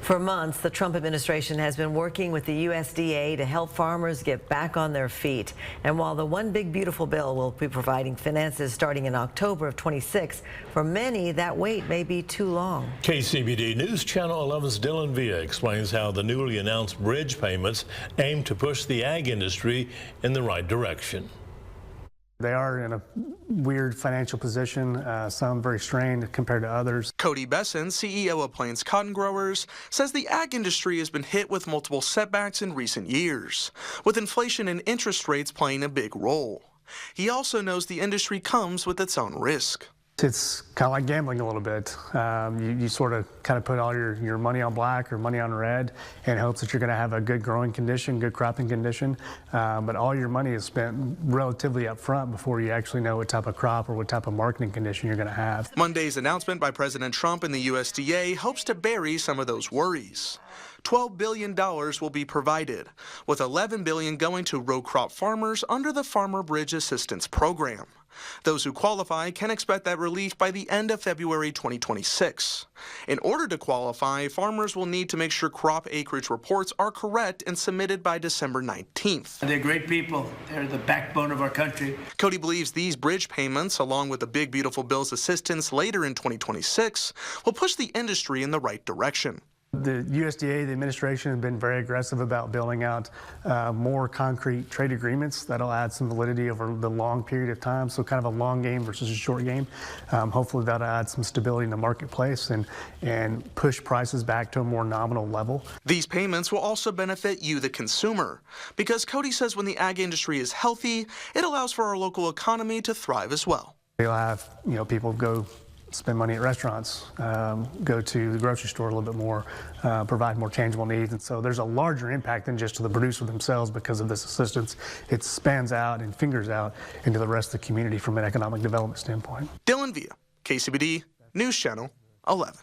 For months, the Trump administration has been working with the USDA to help farmers get back on their feet. And while the One Big Beautiful Bill will be providing finances starting in October of 26, for many, that wait may be too long. KCBD News Channel 11's Dylan Villa explains how the newly announced bridge payments aim to push the ag industry in the right direction. They are in a weird financial position, some very strained compared to others. Cody Besson, CEO of Plains Cotton Growers, says the ag industry has been hit with multiple setbacks in recent years, with inflation and interest rates playing a big role. He also knows the industry comes with its own risk. It's kind of like gambling a little bit. You sort of kind of put all your money on black or money on red in hopes that you're going to have a good growing condition, good cropping condition, but all your money is spent relatively up front before you actually know what type of crop or what type of marketing condition you're going to have. Monday's announcement by President Trump and the USDA hopes to bury some of those worries. $12 billion will be provided, with $11 billion going to row crop farmers under the Farmer Bridge Assistance Program. Those who qualify can expect that relief by the end of February 2026. In order to qualify, farmers will need to make sure crop acreage reports are correct and submitted by December 19th. They're great people. They're the backbone of our country. Cody believes these bridge payments, along with the Big Beautiful Bill's assistance later in 2026, will push the industry in the right direction. The USDA, the administration, has been very aggressive about building out more concrete trade agreements that'll add some validity over the long period of time, so kind of a long game versus a short game. Hopefully that'll add some stability in the marketplace and push prices back to a more nominal level. These payments will also benefit you, the consumer, because Cody says when the ag industry is healthy, it allows for our local economy to thrive as well. You'll have, people go spend money at restaurants, go to the grocery store a little bit more, provide more tangible needs. And so there's a larger impact than just to the producer themselves because of this assistance. It spans out and fingers out into the rest of the community from an economic development standpoint. Dylan Villa, KCBD News Channel 11.